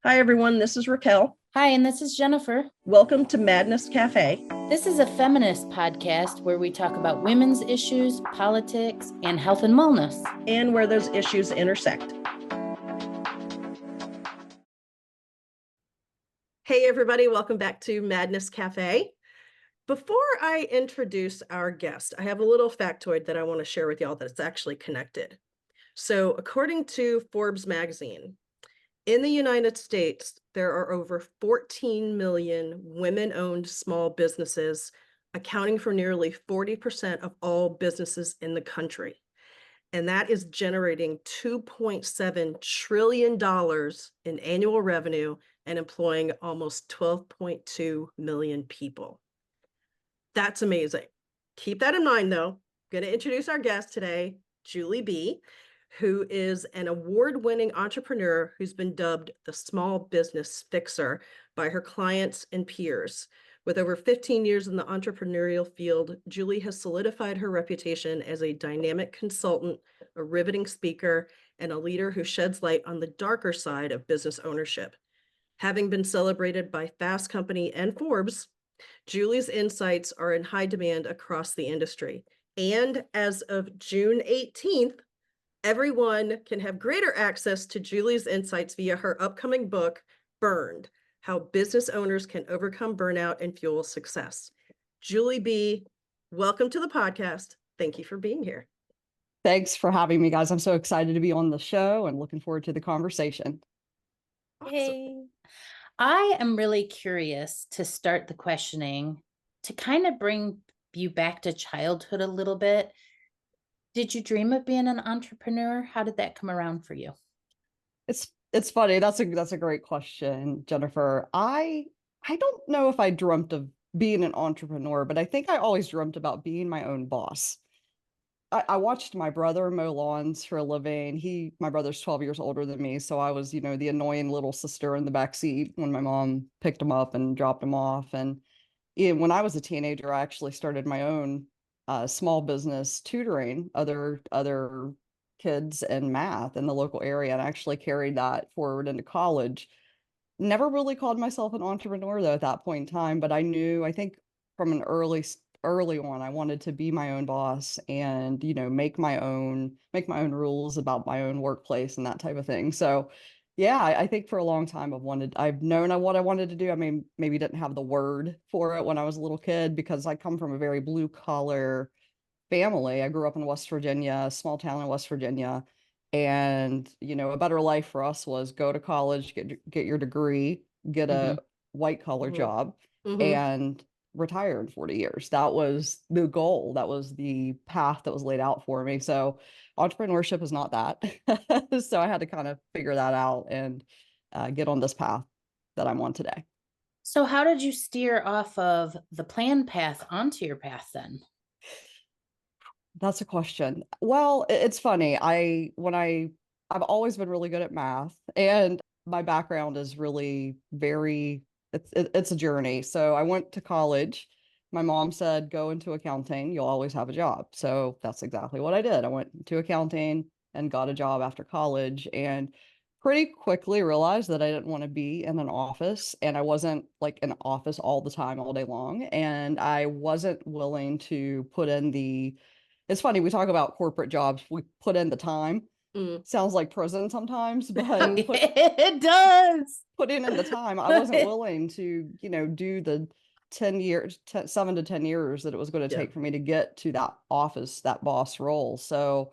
Hi, everyone. This is Raquel. Hi, and this is Jennifer. Welcome to Madness Cafe. This is a feminist podcast where we talk about women's issues, politics, and health and wellness. And where those issues intersect. Hey, everybody. Welcome back to Madness Cafe. Before I introduce our guest, I have a little factoid that I want to share with y'all that's actually connected. So according to Forbes magazine, in the United States, there are over 14 million women-owned small businesses, accounting for nearly 40% of all businesses in the country. And that is generating $2.7 trillion in annual revenue and employing almost 12.2 million people. That's amazing. Keep that in mind, though. I'm going to introduce our guest today, Julie B., who is an award-winning entrepreneur who's been dubbed the small business fixer by her clients and peers. With over 15 years in the entrepreneurial field, Julie has solidified her reputation as a dynamic consultant, a riveting speaker, and a leader who sheds light on the darker side of business ownership. Having been celebrated by Fast Company and Forbes, Julie's insights are in high demand across the industry. And as of June 18th, everyone can have greater access to Julie's insights via her upcoming book, Burned: How Business Owners Can Overcome Burnout and Fuel Success. Julie B., welcome to the podcast. Thank you for being here. Thanks for having me, guys. I'm so excited to be on the show and looking forward to the conversation. Awesome. Hey, I am really curious to start the questioning to kind of bring you back to childhood a little bit. Did you dream of being an entrepreneur? How did that come around for you? It's funny. That's a great question, Jennifer. I don't know if I dreamt of being an entrepreneur, but I think I always dreamt about being my own boss. I watched my brother mow lawns for a living. My brother's 12 years older than me, so I was, the annoying little sister in the back seat when my mom picked him up and dropped him off. And when I was a teenager, I actually started my own small business tutoring other kids in math in the local area, and I actually carried that forward into college. Never really called myself an entrepreneur though at that point in time, but I think from an early on, I wanted to be my own boss and, make my own rules about my own workplace and that type of thing. So yeah, I think for a long time I've known what I wanted to do. I mean, maybe didn't have the word for it when I was a little kid because I come from a very blue collar family. I grew up in West Virginia, a small town in West Virginia. And, a better life for us was go to college, get your degree, get a white collar job, and retire in 40 years. That was the goal. That was the path that was laid out for me. So entrepreneurship is not that. So I had to kind of figure that out and get on this path that I'm on today. So how did you steer off of the planned path onto your path then? That's a question. Well, it's funny. I've always been really good at math, and my background is really it's a journey. So I went to college. My mom said, go into accounting, you'll always have a job. So that's exactly what I did. I went to accounting and got a job after college, and pretty quickly realized that I didn't want to be in an office, and I wasn't like in an office all the time, all day long. And I wasn't willing to put in it's funny, we talk about corporate jobs, we put in the time. Sounds like prison sometimes, but It does. putting in the time, I wasn't willing to, do the 10 years, 7 to 10 years that it was going to take for me to get to that office, that boss role. So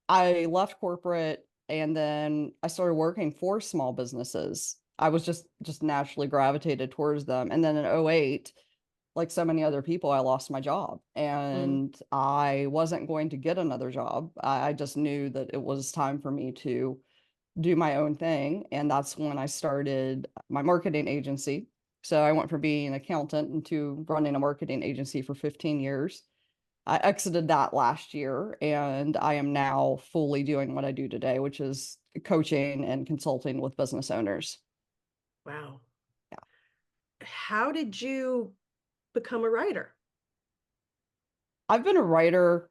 I left corporate and then I started working for small businesses. I was just naturally gravitated towards them. And then in '08, like so many other people, I lost my job and I wasn't going to get another job. I just knew that it was time for me to do my own thing. And that's when I started my marketing agency. So I went from being an accountant into running a marketing agency for 15 years. I exited that last year and I am now fully doing what I do today, which is coaching and consulting with business owners. Wow. Yeah. How did you become a writer? I've been a writer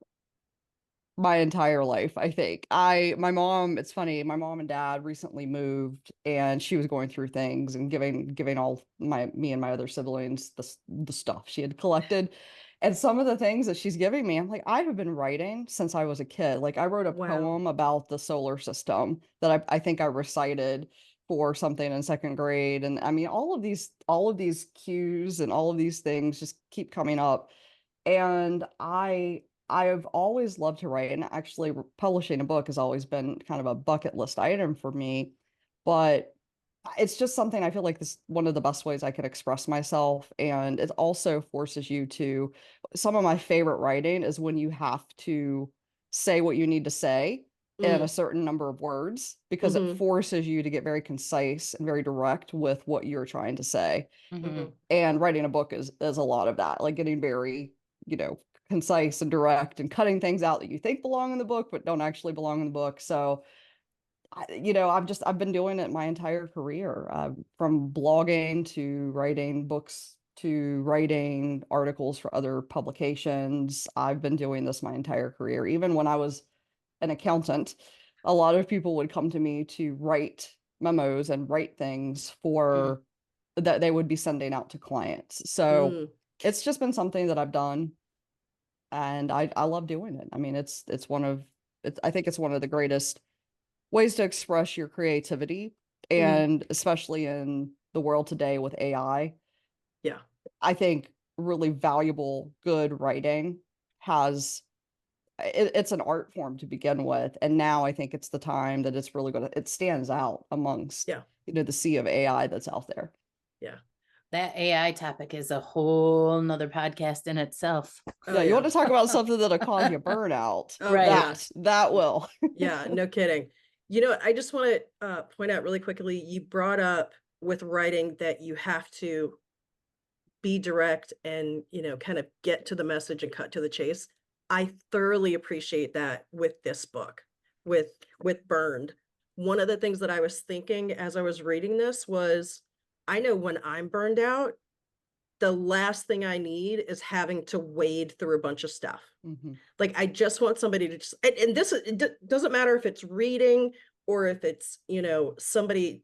my entire life, I think. My mom, it's funny, my mom and dad recently moved and she was going through things and giving all me and my other siblings the stuff she had collected. And some of the things that she's giving me, I'm like, I have been writing since I was a kid. Like I wrote a Wow. poem about the solar system that I think I recited for something in second grade. And I mean, all of these cues and all of these things just keep coming up. And I've always loved to write, and actually publishing a book has always been kind of a bucket list item for me. But it's just something I feel like this one of the best ways I can express myself. And it also forces you to, some of my favorite writing is when you have to say what you need to say in a Mm, certain number of words, because it hmm forces you to get very concise and very direct with what you're trying to say. Hmm. hmm And writing a book is a lot of that, like getting very, you know, concise and direct and cutting things out that you think belong in the book but don't actually belong in the book. So I've been doing it my entire career, from blogging to writing books to writing articles for other publications. I've been doing this my entire career. Even when I was an accountant, a lot of people would come to me to write memos and write things Hmm. for that they would be sending out to clients. So mm, it's just been something that I've done, and I love doing it. I mean, it's one of I think it's one of the greatest ways to express your creativity, mm, and especially in the world today with AI, yeah. I think really valuable, good writing has it's an art form to begin with. And now I think it's the time that it's really going to, it stands out amongst, Yeah. the sea of AI that's out there. Yeah. That AI topic is a whole nother podcast in itself. Oh Yeah, you want yeah. to talk about something that'll cause you burnout? Oh Right. yeah. That will. Yeah, no kidding. I just want to point out really quickly, you brought up with writing that you have to be direct and, kind of get to the message and cut to the chase. I thoroughly appreciate that with this book, with Burned. One of the things that I was thinking as I was reading this was, I know when I'm burned out, the last thing I need is having to wade through a bunch of stuff. Mhm. Like I just want somebody to just, and this doesn't matter if it's reading or if it's, somebody,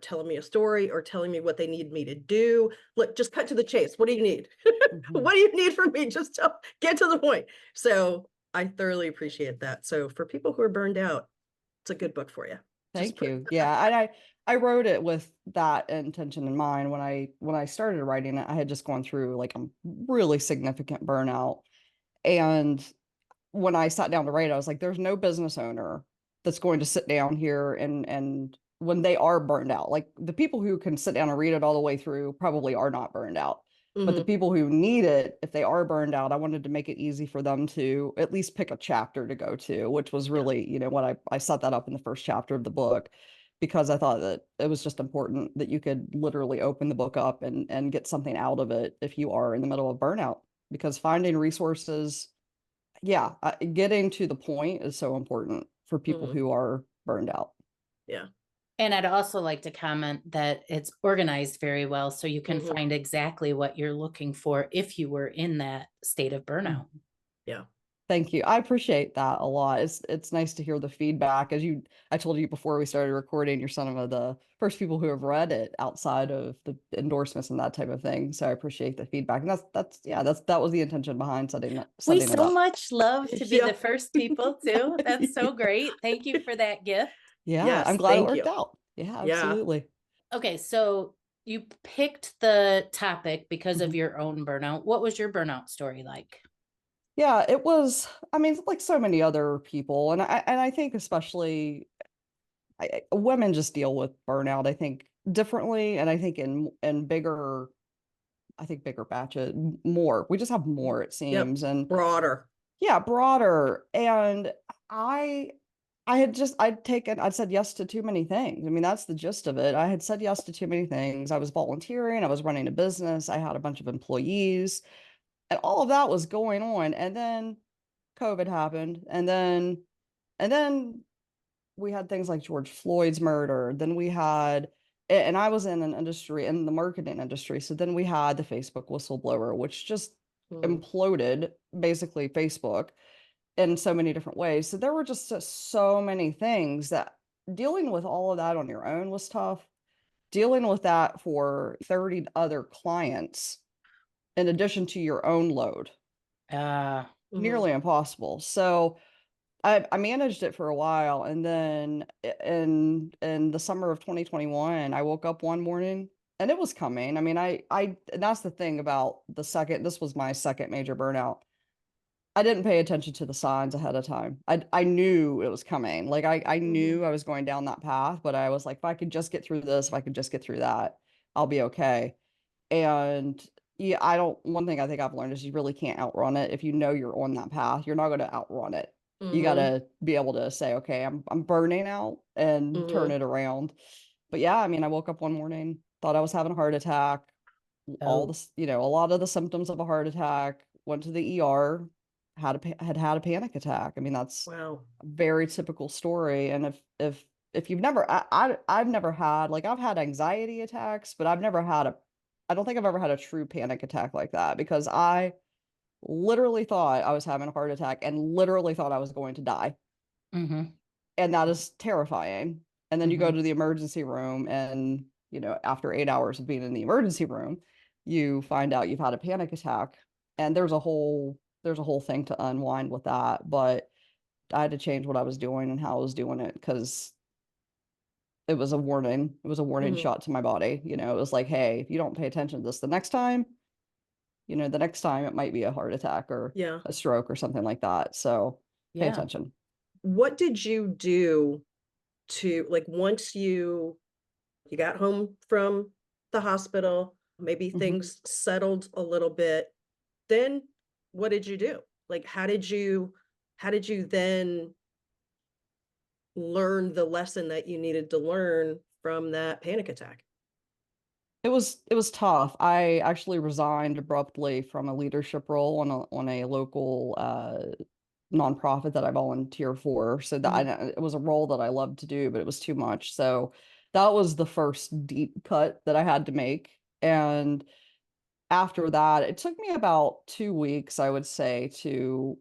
telling me a story or telling me what they need me to do. Look, just cut to the chase. What do you need? Mhm. What do you need from me? Just get to the point. So I thoroughly appreciate that. So for people who are burned out, it's a good book for you. Just Thank put, you. Yeah, and I wrote it with that intention in mind. When I started writing it, I had just gone through like a really significant burnout. And when I sat down to write, I was like, there's no business owner that's going to sit down here and when they are burned out, like the people who can sit down and read it all the way through probably are not burned out. But the mhm, people who need it, if they are burned out, I wanted to make it easy for them to at least pick a chapter to go to, which was yeah, really, what I set that up in the first chapter of the book, because I thought that it was just important that you could literally open the book up and get something out of it if you are in the middle of burnout. Because finding resources, yeah, getting to the point is so important for people mhm, who are burned out. yeah, And I'd also like to comment that it's organized very well, so you can mhm, find exactly what you're looking for if you were in that state of burnout. Mhm. yeah. Thank you. I appreciate that a lot. It's nice to hear the feedback. I told you before we started recording, you're some of the first people who have read it outside of the endorsements and that type of thing. So I appreciate the feedback. And that was the intention behind We setting it so up. much love to be Yeah. the first people too. That's so Yeah. great. Thank you for that gift. Yeah, I'm Yes, glad it thank worked you. out. Yeah, Yeah. absolutely. Okay, so you picked the topic because of Mhm. your own burnout. What was your burnout story like? Yeah, it was, I mean, like so many other people, and I think especially women just deal with burnout, I think, differently, and I think in bigger, I think bigger batches, more. We just have more, it Yep. seems, and Broader. yeah, broader. And I I'd said yes to too many things. I mean, that's the gist of it. I had said yes to too many things. I was volunteering, I was running a business, I had a bunch of employees, and all of that was going on. And then COVID happened, and then we had things like George Floyd's murder. Then we had, and I was in an industry, in the marketing industry. So then we had the Facebook whistleblower, which just Mm, imploded basically Facebook. in so many different ways. So there were just so many things that dealing with all of that on your own was tough. Dealing with that for 30 other clients in addition to your own load, Mhm. nearly impossible. So I managed it for a while, and then in the summer of 2021, I woke up one morning and it was coming. I mean, and that's the thing about this was my second major burnout. I didn't pay attention to the signs ahead of time. I knew it was coming. Like I Mhm. knew I was going down that path, but I was like, if I could just get through this, if I could just get through that, I'll be okay. And yeah, one thing I think I've learned is you really can't outrun it. If you know you're on that path, you're not going to outrun it. You got Mhm. to be able to say, okay, I'm burning out and turn Mhm. it around. But yeah, I mean, I woke up one morning, thought I was having a heart attack, all Oh, this, a lot of the symptoms of a heart attack, went to the ER, had a panic attack. I mean, that's Wow. a very typical story. And if you've never, I've never had, like, I've had anxiety attacks, but I don't think I've ever had a true panic attack like that, because I literally thought I was having a heart attack and literally thought I was going to die. mm-hmm, And that is terrifying. And then you go mm-hmm. to the emergency room, and, after 8 hours of being in the emergency room, you find out you've had a panic attack. And there's a whole thing to unwind with that. But I had to change what I was doing and how I was doing it, because it was a warning. It was a warning Mhm. shot to my body. It was like, hey, if you don't pay attention to this the next time it might be a heart attack or Yeah. a stroke or something like that. So pay Yeah. attention. What did you do to, like, once you got home from the hospital, maybe Mhm. things settled a little bit, then what did you do? Like, how did you then learn the lesson that you needed to learn from that panic attack? It was tough. I actually resigned abruptly from a leadership role on a local nonprofit that I volunteer for. So that Mhm. it was a role that I loved to do, but it was too much. So that was the first deep cut that I had to make. And after that, it took me about 2 weeks, I would say, to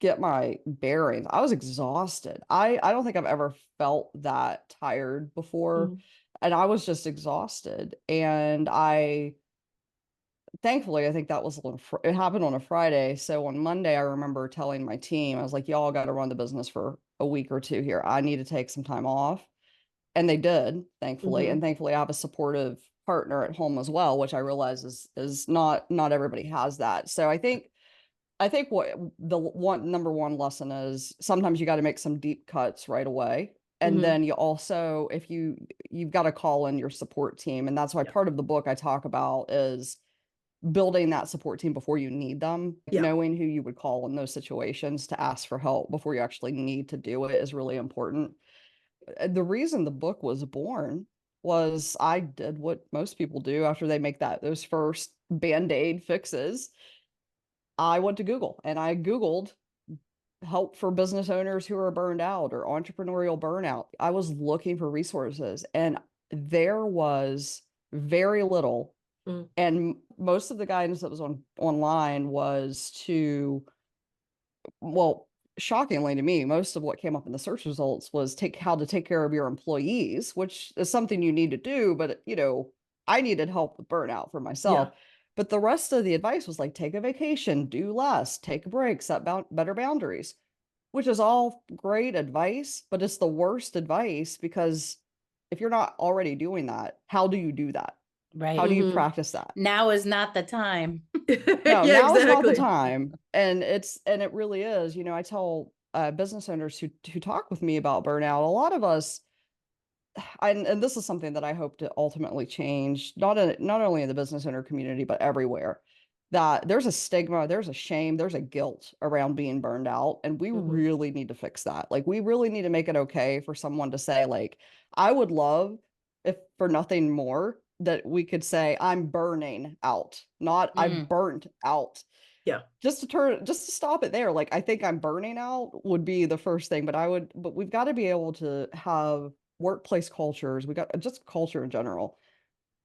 get my bearings. I was exhausted. I don't think I've ever felt that tired before. Mhm. And I was just exhausted. And thankfully, I think that was it happened on a Friday. So on Monday, I remember telling my team, I was like, y'all got to run the business for a week or two here. I need to take some time off. And they did, thankfully. And Mhm. thankfully, I have a supportive partner at home as well, which I realize is not everybody has that. So I think what the one number one lesson is, sometimes you got to make some deep cuts right away. And Mhm. then you also, if you've got to call in your support team. And that's why Yeah. part of the book I talk about is building that support team before you need them. Yeah. Knowing who you would call in those situations to ask for help before you actually need to do it is really important. The reason the book was born was I did what most people do after they make those first band-aid fixes. I went to Google and I Googled help for business owners who are burned out or entrepreneurial burnout. I was looking for resources, and there was very little. Mm. And most of the guidance that was online was well, shockingly to me, most of what came up in the search results was how to take care of your employees, which is something you need to do. But, I needed help with burnout for Yeah. myself. But the rest of the advice was like, take a vacation, do less, take a break, set better boundaries, which is all great advice, but it's the worst advice, because if you're not already doing that, how do you do that? How Right. do you Mhm. practice that? Now is not the time. No, Yeah, now is not the exactly. time. And it really is. I tell business owners who talk with me about burnout, a lot of us, and this is something that I hope to ultimately change, not only in the business owner community, but everywhere, that there's a stigma, there's a shame, there's a guilt around being burned out. And we Mhm. really need to fix that. Like, we really need to make it okay for someone to say, like, I would love, if for nothing more, that we could say, I'm burning out, not I Mm, burnt out. Yeah. Just to stop it there. Like, I think I'm burning out would be the first thing, but we've got to be able to have workplace cultures. We got just culture in general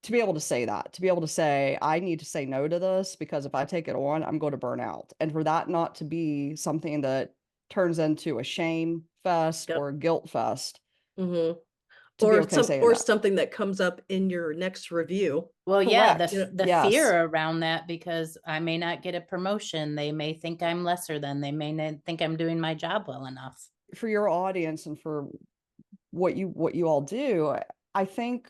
to be able to say that, to be able to say, I need to say no to this because if I take it on, I'm going to burn out. And for that not to be something that turns into a shame fest Yep. or a guilt fest, Hmm. to be okay saying Or that. something that comes up in your next review. Well, yeah, Correct. the Yes. fear around that, because I may not get a promotion. They may think I'm lesser than, they may not think I'm doing my job well enough. For your audience and for what you all do, I think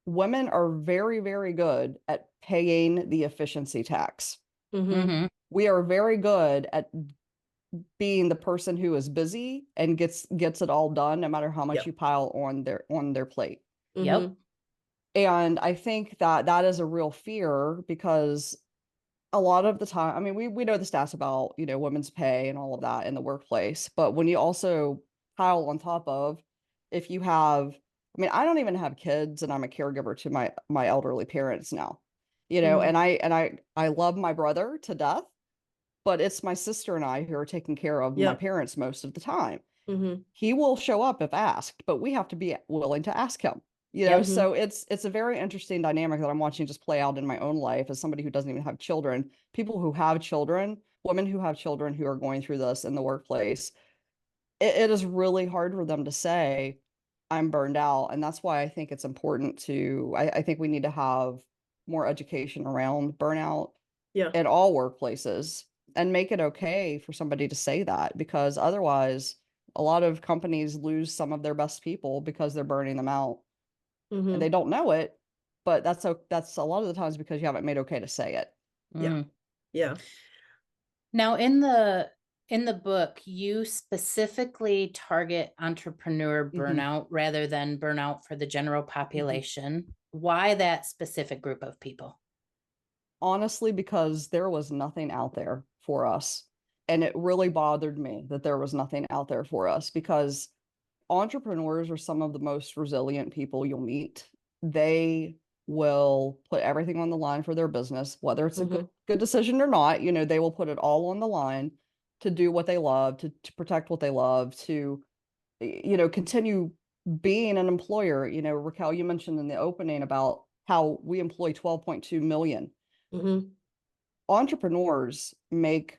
women are very, very good at paying the efficiency tax. Hmm. Mm-hmm. We are very good at being the person who is busy and gets it all done, no matter how much you Yep. pile on their plate. Hmm. Yep. And I think that that is a real fear because a lot of the time, I mean, we know the stats about, you know, women's pay and all of that in the workplace, but when you also pile on top of, if you have, I mean, I don't even have kids and I'm a caregiver to my elderly parents now, you know, Hmm. and I love my brother to death, but it's my sister and I who are taking care of my Yep. parents most of the time. Hmm. He will show up if asked, but we have to be willing to ask him. You know, Yep. Hmm. so it's a very interesting dynamic that I'm watching just play out in my own life as somebody who doesn't even have children. People who have children, women who have children who are going through this in the workplace, it is really hard for them to say, I'm burned out. And that's why I think it's important to, I think we need to have more education around burnout Yeah. in all workplaces and make it okay for somebody to say that because otherwise a lot of companies lose some of their best people because they're burning them out and they Hmm. don't know it, but that's a lot of the times because you haven't made okay to say it. Yeah. Mm. Yeah. Now, in the book, you specifically target entrepreneur Mhm. burnout rather than burnout for the general Mhm. population. Why that specific group of people? Honestly, because there was nothing out there for us. And it really bothered me that there was nothing out there for us because entrepreneurs are some of the most resilient people you'll meet. They will put everything on the line for their business, whether it's a Hmm. good decision or not. You know, they will put it all on the line to do what they love, to protect what they love, to you know, continue being an employer. You know, Raquel, you mentioned in the opening about how we employ 12.2 million. Hmm. Entrepreneurs make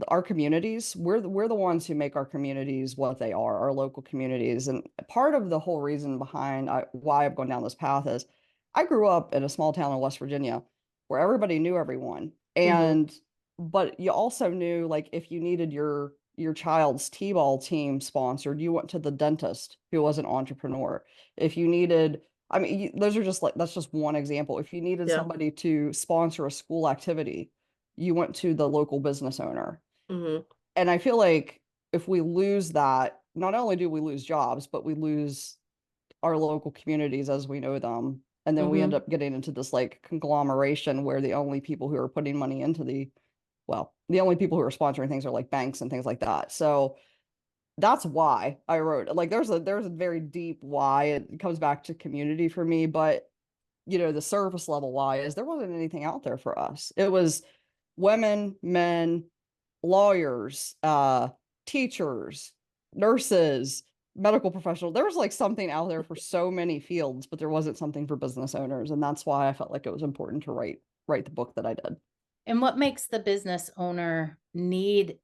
our communities, we're the ones who make our communities what they are, our local communities. And part of the whole reason behind why I've gone down this path is I grew up in a small town in West Virginia where everybody knew everyone. Hmm. And but you also knew like if you needed your child's t-ball team sponsored, you went to the dentist who was an entrepreneur. If you needed, I mean, those are just like, that's just one example. If you needed Yeah. somebody to sponsor a school activity, you went to the local business owner. Hmm. And I feel like if we lose that, not only do we lose jobs, but we lose our local communities as we know them. And then we end Hmm. up getting into this like conglomeration where the only people who are putting money into the only people who are sponsoring things are like banks and things like that. So that's why I wrote like there's a very deep why. It comes back to community for me, but you know, the surface level why is there wasn't anything out there for us. It was women, men, lawyers, teachers, nurses, medical professionals. There was like something out there for so many fields, but there wasn't something for business owners. And that's why I felt like it was important to write the book that I did. And what makes the business owner need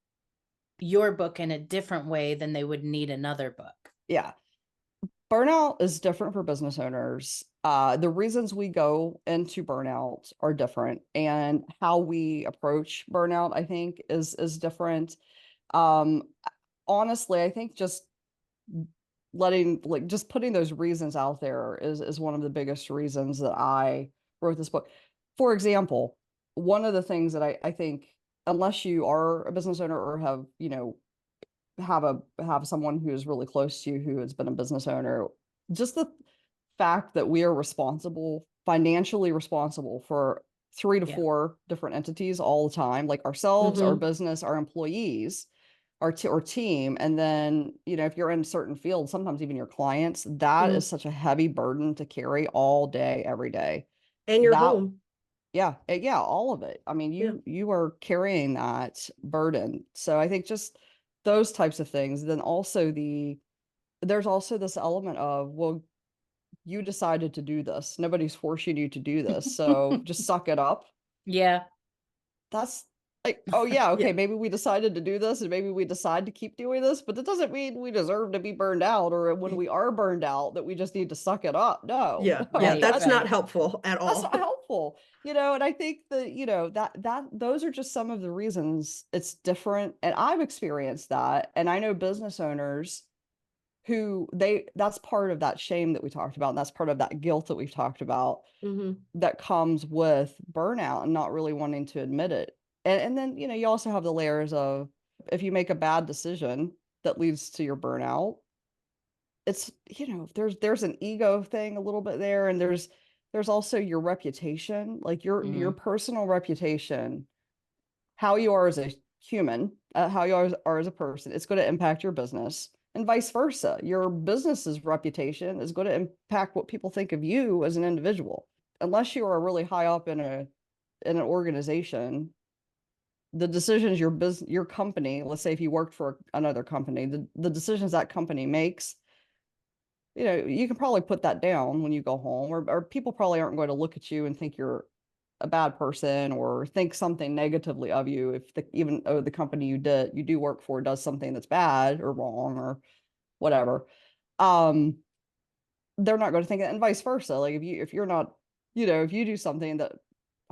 your book in a different way than they would need another book? Yeah. Burnout is different for business owners. The reasons we go into burnout are different, and how we approach burnout, I think, is different. Um, Honestly, I think just letting like just putting those reasons out there is one of the biggest reasons that I wrote this book. For example, one of the things that I think, unless you are a business owner or have, you know, have someone who is really close to you who has been a business owner, just the fact that we are responsible, financially responsible for three to Yeah. four different entities all the time, like ourselves, our Hmm. business, our employees, our team. And then, you know, if you're in certain fields, sometimes even your clients, that is Hmm. such a heavy burden to carry all day, every day. And your That home. yeah, all of it. I mean, Yeah. you are carrying that burden. So I think just those types of things. Then also there's also this element of, well, you decided to do this. Nobody's forcing you to do this. So just suck it up. Yeah. That's like, oh yeah, okay, Yeah. maybe we decided to do this and maybe we decide to keep doing this, but that doesn't mean we deserve to be burned out, or when we are burned out that we just need to suck it up. No, Yeah. Yeah. no, Right, That's that's not right. helpful at that's all. not helpful. And I think that, that those are just some of the reasons it's different. And I've experienced that. And I know business owners who that's part of that shame that we talked about. And that's part of that guilt that we've talked about Hmm. that comes with burnout and not really wanting to admit it. And then, you also have the layers of, if you make a bad decision that leads to your burnout, it's, there's an ego thing a little bit there. And there's also your reputation, like your Mm, personal reputation, how you are as a human, how you are as a person. It's going to impact your business, and vice versa. Your business's reputation is going to impact what people think of you as an individual. Unless you are really high up in an organization, the decisions your company, let's say if you worked for another company, the decisions that company makes, you can probably put that down when you go home, or people probably aren't going to look at you and think you're a bad person or think something negatively of you if even though the company you do work for does something that's bad or wrong or whatever. Um, they're not going to think it, and vice versa. Like if you're not, if you do something that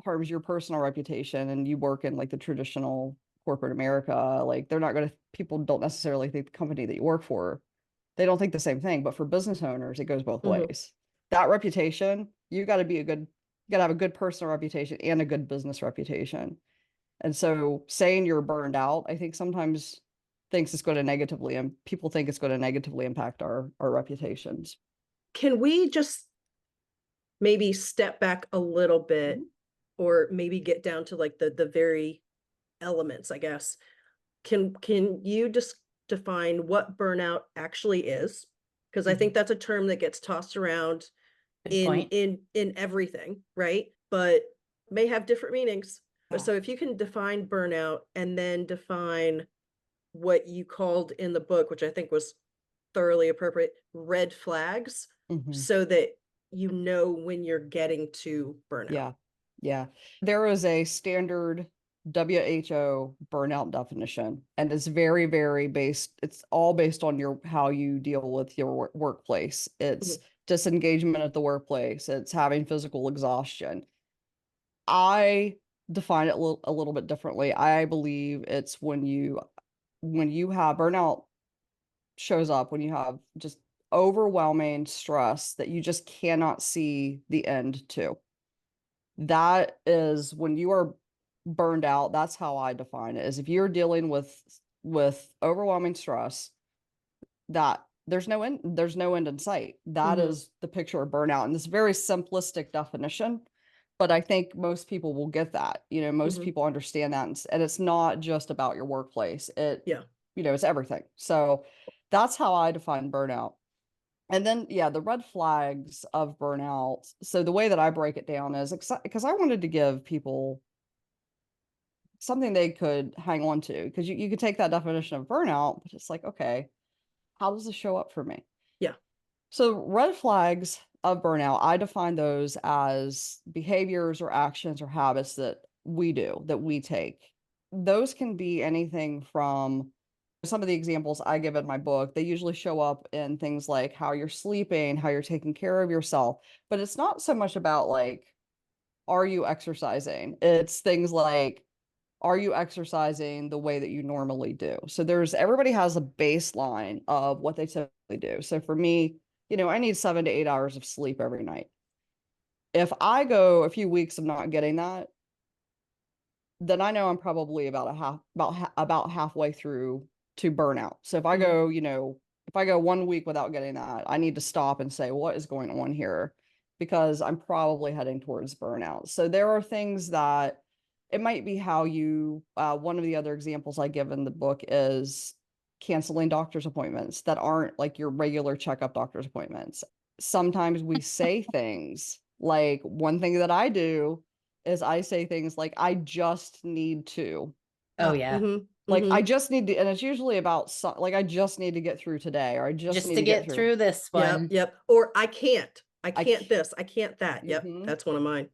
harms your personal reputation and you work in like the traditional corporate America, like people don't necessarily think the company that you work for, they don't think the same thing. But for business owners, it goes both Hmm. ways. That reputation, you got to have a good personal reputation and a good business reputation. And so saying you're burned out, I think sometimes thinks it's going to negatively, and people think it's going to negatively impact our reputations. Can we just maybe step back a little bit, Mhm. or maybe get down to like the very elements, I guess? Can you just define what burnout actually is? Because I think Mhm. that's a term that gets tossed around good in point. everything, right? But may have different meanings. Yeah. So if you can define burnout and then define what you called in the book, which I think was thoroughly appropriate, red flags, Mhm. so that you know when you're getting to burnout. Yeah. Yeah. There is a standard WHO burnout definition, and it's very, very it's all based on how you deal with your workplace. It's Mhm. disengagement at the workplace. It's having physical exhaustion. I define it a little bit differently. I believe it's when you have burnout shows up when you have just overwhelming stress that you just cannot see the end to. That is when you are burned out. That's how I define it, is if you're dealing with overwhelming stress that there's no end in sight. That Mhm. is the picture of burnout, and this very simplistic definition, but I think most people will get that. Most Mhm. people understand that, and it's not just about your workplace. Yeah. It's everything. So that's how I define burnout. And then, yeah, the red flags of burnout. So the way that I break it down is because I wanted to give people something they could hang on to, because you could take that definition of burnout, but it's like, okay, how does this show up for me? Yeah. So red flags of burnout, I define those as behaviors or actions or habits that we do, that we take. Those can be anything from some of the examples I give in my book. They usually show up in things like how you're sleeping, how you're taking care of yourself, but it's not so much about like, are you exercising? It's things like, are you exercising the way that you normally do? So everybody has a baseline of what they typically do. So for me, I need 7 to 8 hours of sleep every night. If I go a few weeks of not getting that, then I know I'm probably about halfway through to burnout. So if I Mhm. go, if I go 1 week without getting that, I need to stop and say, what is going on here? Because I'm probably heading towards burnout. So there are things that it might be how one of the other examples I give in the book is canceling doctor's appointments that aren't like your regular checkup doctor's appointments. Sometimes we say things like, one thing that I do is I say things like, I just need to. Oh yeah. Mhm. Like, I Mhm. just need to, and it's usually about like, I just need to get through today, or I just Just need to to get get through. through this Yep. one. Yep. Or I can't. I I can't this, I can't that. Yep, Mhm. that's one of mine.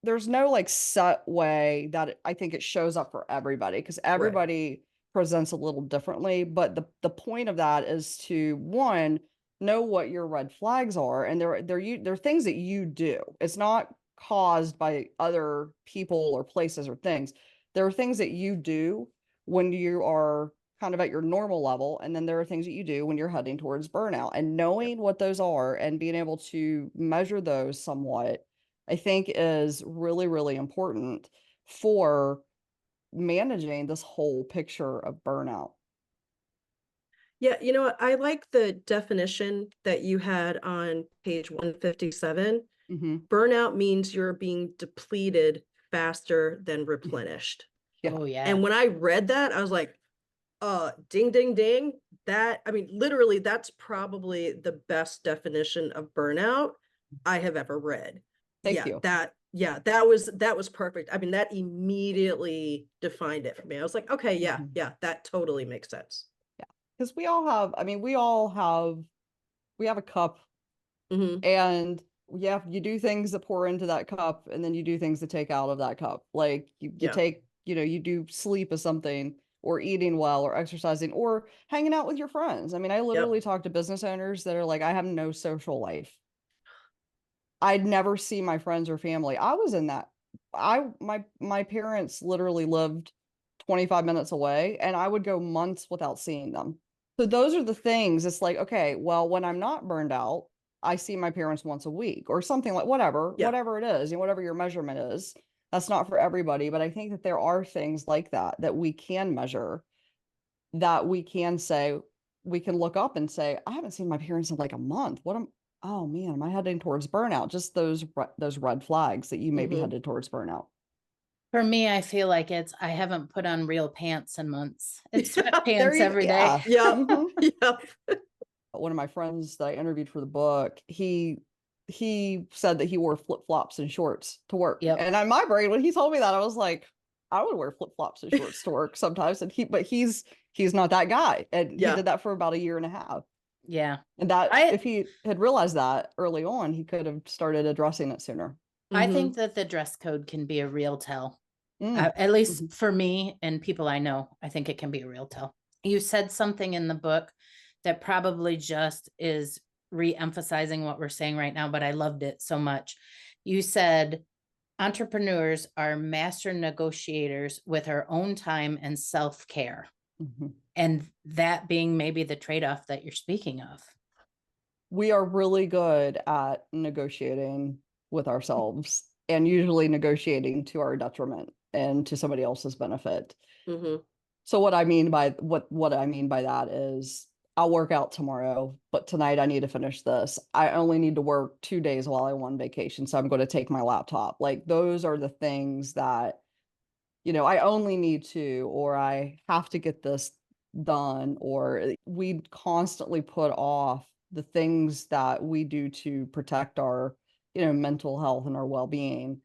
There's no like set way that I think it shows up for everybody because Right. everybody presents a little differently. But the point of that is to one, know what your red flags are, and they're things that you do. It's not caused by other people or places or things. There are things that you do when you are kind of at your normal level, and then there are things that you do when you're heading towards burnout. And Yep. knowing what those are and being able to measure those somewhat, I think is really, really important for managing this whole picture of burnout. Yeah, you know what? I like the definition that you had on page 157. Hmm. Burnout means you're being depleted faster than replenished. Yeah. Oh, yeah. And when I read that, I was like, ding, ding, ding. That, I mean, literally, that's probably the best definition of burnout I have ever read. Thank you. Yeah, that was perfect. I mean, that immediately defined it for me. I was like, okay, yeah, Mhm. yeah, that totally makes sense. Yeah. Because we all have, I mean, we have a cup, Hmm. and yeah, you do things that pour into that cup, and then you do things to take out of that cup. Like you Yeah, take, you do sleep as something, or eating well, or exercising, or hanging out with your friends. I mean, I yep, literally talk to business owners that are like, I have no social life. I'd never see my friends or family. I was in that. My parents literally lived 25 minutes away, and I would go months without seeing them. So those are the things. It's like, okay, well, when I'm not burned out, I see my parents once a week or something, like yeah. whatever it is, whatever your measurement is. That's not for everybody, but I think that there are things like that that we can measure, that we can say, we can look up and say, I haven't seen my parents in like a month. Oh man, am I heading towards burnout? Just those red flags that you may be Hmm. headed towards burnout. For me, I feel like I haven't put on real pants in months. It's Yeah, There sweatpants you, every day. yeah. yep, Hmm. yep, One of my friends that I interviewed for the book, he said that he wore flip-flops and shorts to work. Yep. And on my brain, when he told me that, I was like, I would wear flip-flops and shorts to work sometimes. But he's not that guy. And he yeah. did that for about a year and a half. Yeah. And that, I if he had realized that early on, he could have started addressing it sooner. I Hmm. think that the dress code can be a real tell. Mm. At least Mhm. for me and people I know, I think it can be a real tell. You said something in the book that probably just is re-emphasizing what we're saying right now, but I loved it so much. You said entrepreneurs are master negotiators with our own time and self-care. Mhm. And that being maybe the trade-off that you're speaking of. We are really good at negotiating with ourselves, and usually negotiating to our detriment and to somebody else's benefit. Hmm. So what I mean by that is, I'll work out tomorrow, but tonight I need to finish this. I only need to work 2 days while I'm on vacation, so I'm going to take my laptop. Like those are the things that, I only need to, or I have to get this done, or we constantly put off the things that we do to protect our, mental health and our well-being,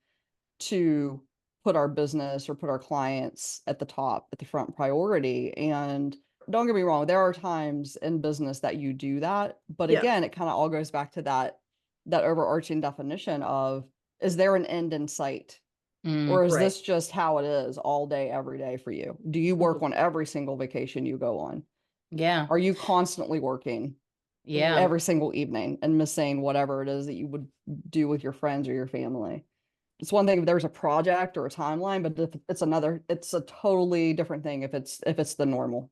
to put our business or put our clients at the top, at the front priority. And don't get me wrong, there are times in business that you do that. But Yeah, again, it kind of all goes back to that overarching definition of, is there an end in sight? Mm, Or is right. this just how it is all day, every day for you? Do you Hmm. work on every single vacation you go on? yeah. Are you constantly working Yeah. Hmm. every single evening and missing whatever it is that you would do with your friends or your family? It's one thing if there's a project or a timeline, but if it's a totally different thing if it's the normal.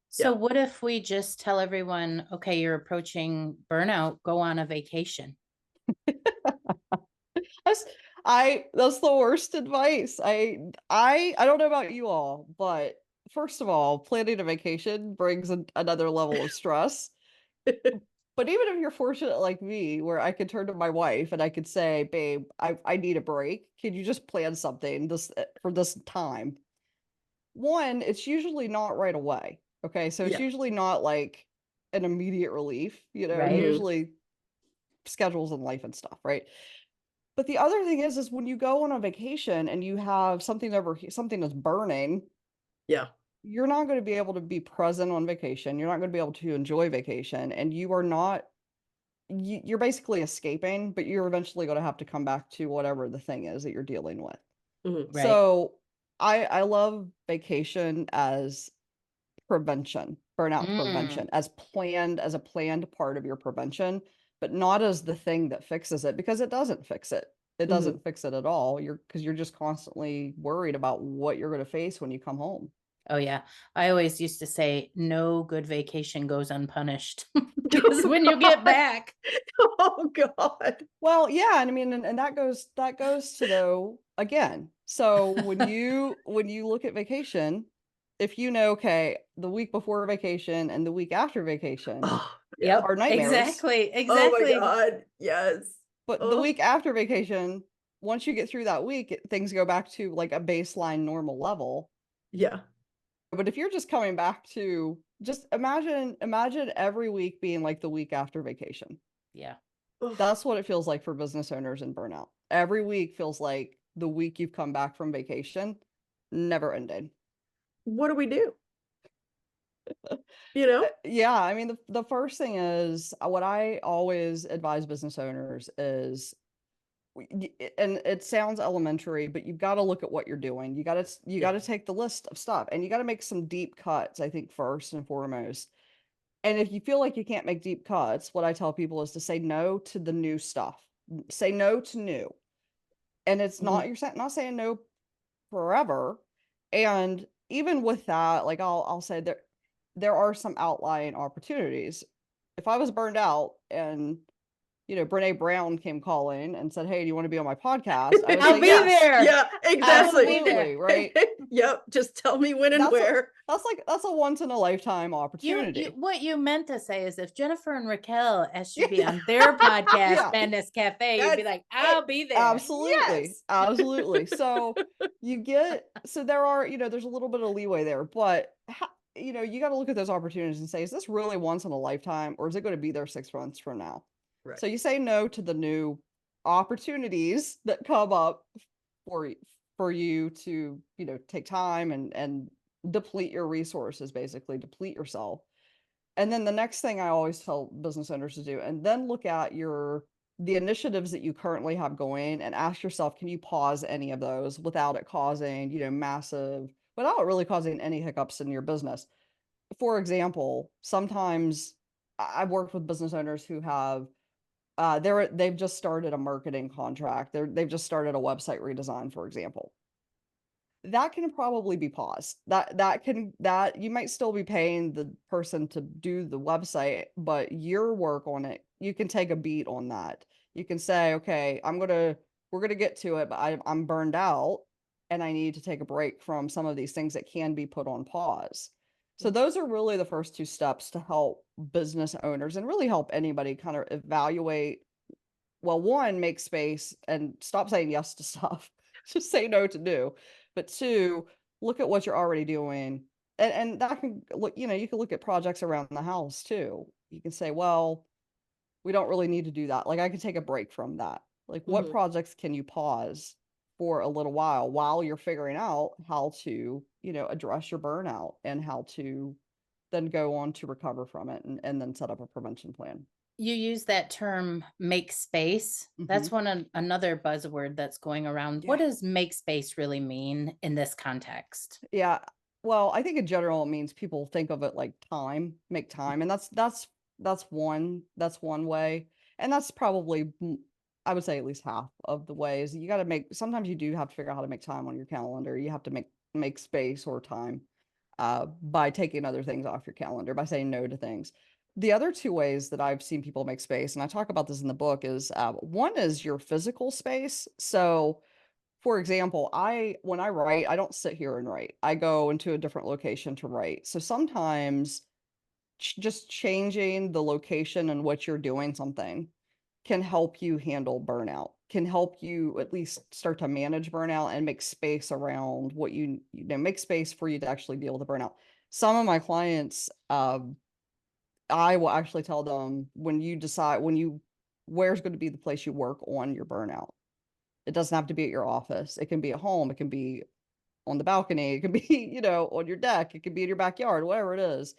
So Yeah. what if we just tell everyone, okay, you're approaching burnout, go on a vacation? That's that's the worst advice. I don't know about you all, but first of all, planning a vacation brings another level of stress. But even if you're fortunate like me, where I could turn to my wife and I could say, babe, I need a break. Can you just plan something for this time? One, it's usually not right away. Okay. So it's Yeah. usually not like an immediate relief, Right. Hmm. usually schedules and life and stuff, right? But the other thing is when you go on a vacation and you have something that's burning, Yeah. you're not going to be able to be present on vacation. You're not going to be able to enjoy vacation, and you are not you're basically escaping, but you're eventually going to have to come back to whatever the thing is that you're dealing with. Mhm. Right. So I love vacation as prevention, burnout Mm. prevention, as a planned part of your prevention, but not as the thing that fixes it, because it doesn't fix it. It Mhm. doesn't fix it at all. Because you're just constantly worried about what you're going to face when you come home. Oh yeah. I always used to say no good vacation goes unpunished because Oh when you get God. back, Oh God. Well, yeah, and I mean, and that goes to though again. So when you look at vacation, if you know, okay, the week before vacation and the week after vacation Oh, yeah. yep, are nightmares, exactly, Oh my exactly. God. Yes. but the Oh, week after vacation, once you get through that week, things go back to like a baseline normal level. yeah. But if you're just coming back to just imagine every week being like the week after vacation. Yeah. Oh, That's what it feels like for business owners in burnout. Every week feels like the week you've come back from vacation, never ending. what do we do? You know? Yeah, I mean, the first thing is what I always advise business owners is, and it sounds elementary, but you've got to look at what you're doing. You got Yeah. to take the list of stuff, and you got to make some deep cuts, I think, first and foremost. And if you feel like you can't make deep cuts, what I tell people is to say no to the new stuff. Say no to new. And it's Mhm. not, you're not saying no forever. And even with that, like I'll say there are some outlying opportunities. If I was burned out and Brene Brown came calling and said, "Hey, do you want to be on my podcast?" I would I'll say be yes. there. Yeah, I will exactly. be there. Absolutely, right? Yep. Just tell me when and That's a where. that's a once in a lifetime You opportunity. what you meant to say is if Jennifer and Raquel asked you to be Yeah. on their podcast, Yeah. Madness Cafe, you'd be Yes. like, Hey, I'll be there. Absolutely. yes. Absolutely. So there are, there's a little bit of leeway there, but you got to look at those opportunities and say, is this really once in a lifetime, or is it going to be there 6 months from now? Right. So you say no to the new opportunities that come up for for you to, take time and deplete your resources, basically deplete yourself. And then the next thing I always tell business owners to do, and then look at the initiatives that you currently have going and ask yourself, can you pause any of those without it causing, without it really causing any hiccups in your business? For example, sometimes I've worked with business owners who have they've just started a marketing contract. They've just started a website redesign, for example. That can probably be paused. That you might still be paying the person to do the website, but your work on it, you can take a beat on that. You can say, okay, we're gonna get to it, but I'm burned out and I need to take a break from some of these things that can be put on pause. So those are really the first two steps to help business owners and really help anybody kind of evaluate, well, one, make space and stop saying yes to stuff. Just say no to do. But two, look at what you're already doing. And that can look, you can look at projects around the house too. You can say, well, we don't really need to do that. Like I could take a break from that. Like what Mhm. projects can you pause for a little while you're figuring out how to, address your burnout and how to then go on to recover from it and then set up a prevention plan. You use that term make space. Hmm. That's another buzzword that's going around. What Yeah. does make space really mean in this context? Yeah. Well, I think in general it means people think of it like time, make time. And that's one way. And that's probably I would say at least half of the ways. You got to make sometimes you do have to figure out how to make time on your calendar. You have to make space or time by taking other things off your calendar, by saying no to things. The other two ways that I've seen people make space, and I talk about this in the book, is one is your physical space. So for example, when I write, I don't sit here and write. I go into a different location to write. So sometimes just changing the location in which you're doing something can help you handle burnout, can help you at least start to manage burnout and make space around what make space for you to actually deal with the burnout. Some of my clients, I will actually tell them when you decide where's going to be the place you work on your burnout. It doesn't have to be at your office. It can be at home. It can be on the balcony. It can be, on your deck. It can be in your backyard, whatever it is.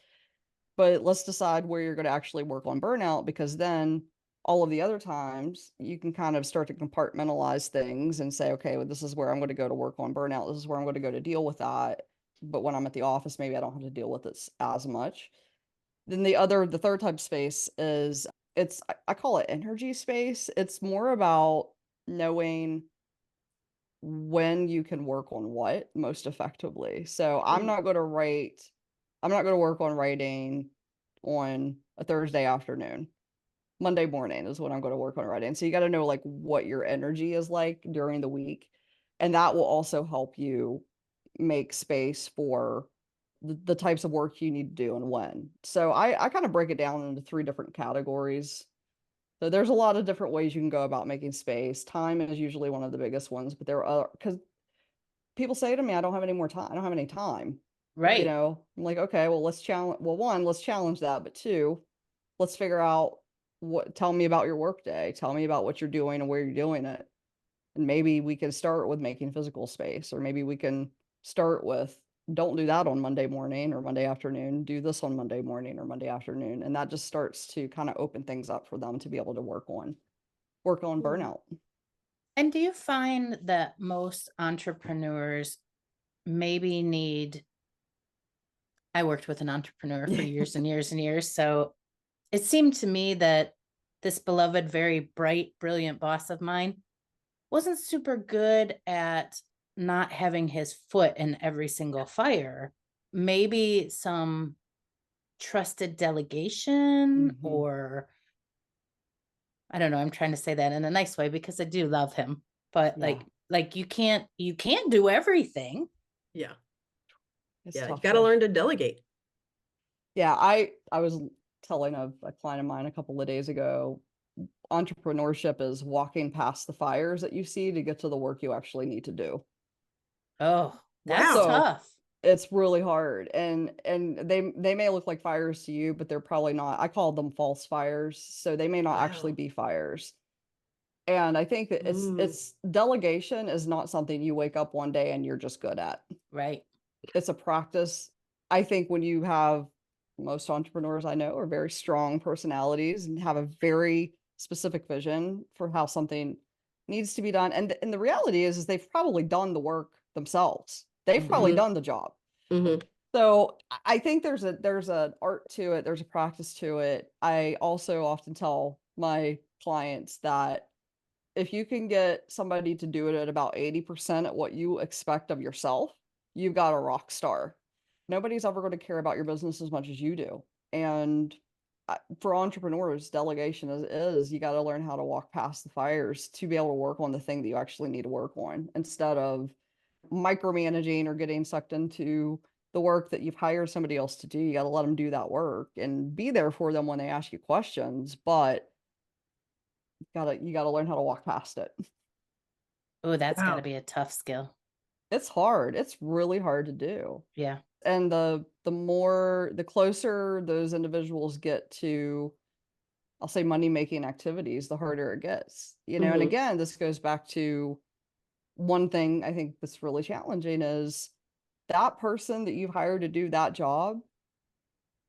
But let's decide where you're going to actually work on burnout, because then all of the other times, you can kind of start to compartmentalize things and say, okay, well, this is where I'm going to go to work on burnout. This is where I'm going to go to deal with that. But when I'm at the office, maybe I don't have to deal with it as much. Then the third type of space is I call it energy space. It's more about knowing when you can work on what most effectively. So Mm. I'm not going to work on writing on a Thursday afternoon. Monday morning is when I'm going to work on writing. So you got to know like what your energy is like during the week. And that will also help you make space for the types of work you need to do and when. So I kind of break it down into three different categories. So there's a lot of different ways you can go about making space. Time is usually one of the biggest ones, but there are because people say to me, I don't have any more time. I don't have any time. Right. I'm like, okay, well, let's challenge that. But two, let's figure out tell me about your work day. Tell me about what you're doing and where you're doing it. And maybe we can start with making physical space, or maybe we can start with don't do that on Monday morning or Monday afternoon. Do this on Monday morning or Monday afternoon. And that just starts to kind of open things up for them to be able to work on Mm. burnout. And do you find that most entrepreneurs maybe I worked with an entrepreneur for years and years and years. So it seemed to me that this beloved, very bright, brilliant boss of mine wasn't super good at not having his foot in every single fire. Maybe some trusted delegation, Mhm. or I don't know, I'm trying to say that in a nice way because I do love him. But Yeah, like you can't do everything. Yeah. it's Yeah. You tough got to to. learn to delegate. Yeah, I was telling a client of mine a couple of days ago, entrepreneurship is walking past the fires that you see to get to the work you actually need to do. Oh, that's Wow. So tough. it's really hard, and they may look like fires to you, but they're probably not. I call them false fires, so they may not actually Wow. be fires. And I think that Mm. it's delegation is not something you wake up one day and you're just good at. Right. It's a practice. I think when you have most entrepreneurs I know are very strong personalities and have a very specific vision for how something needs to be done. And the reality is they've probably done the work themselves. They've probably Hmm. done the job. Hmm. So I think there's an art to it, there's a practice to it. I also often tell my clients that if you can get somebody to do it at about 80% at what you expect of yourself, you've got a rock star. Nobody's ever going to care about your business as much as you do. And for entrepreneurs, delegation is you got to learn how to walk past the fires to be able to work on the thing that you actually need to work on instead of micromanaging or getting sucked into the work that you've hired somebody else to do. You got to let them do that work and be there for them when they ask you questions, but you gotta learn how to walk past it. Oh, that's got to Wow. be a tough skill. It's hard. It's really hard to do. Yeah. And the closer those individuals get to, I'll say money making activities, the harder it gets. And Hmm. again, this goes back to one thing I think that's really challenging is that person that you've hired to do that job,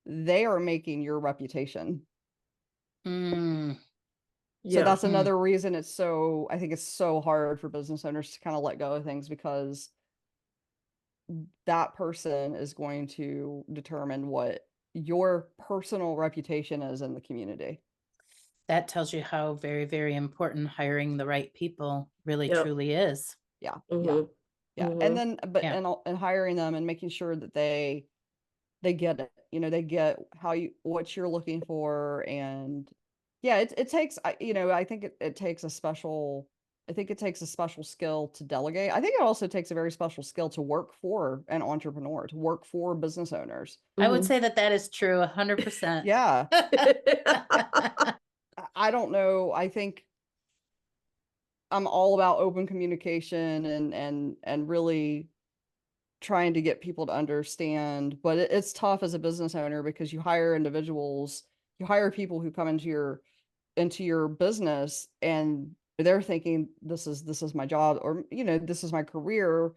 they are making your reputation. Mm, So Yeah. that's mm. another reason I think it's so hard for business owners to kind of let go of things because that person is going to determine what your personal reputation is in the community. That tells you how very, very important hiring the right people really Yep. truly is. Yeah, yeah, Hmm. yeah. And Hmm. then, but Yeah. and hiring them and making sure that they get it. They get what you're looking for, and yeah, it takes. I think it takes a special. I think it takes a special skill to delegate. I think it also takes a very special skill to work for an entrepreneur, to work for business owners. I would Hmm. say that is true 100%. Yeah, I don't know. I think I'm all about open communication and really trying to get people to understand, but it's tough as a business owner because you hire people who come into your business and they're thinking this is my job or this is my career,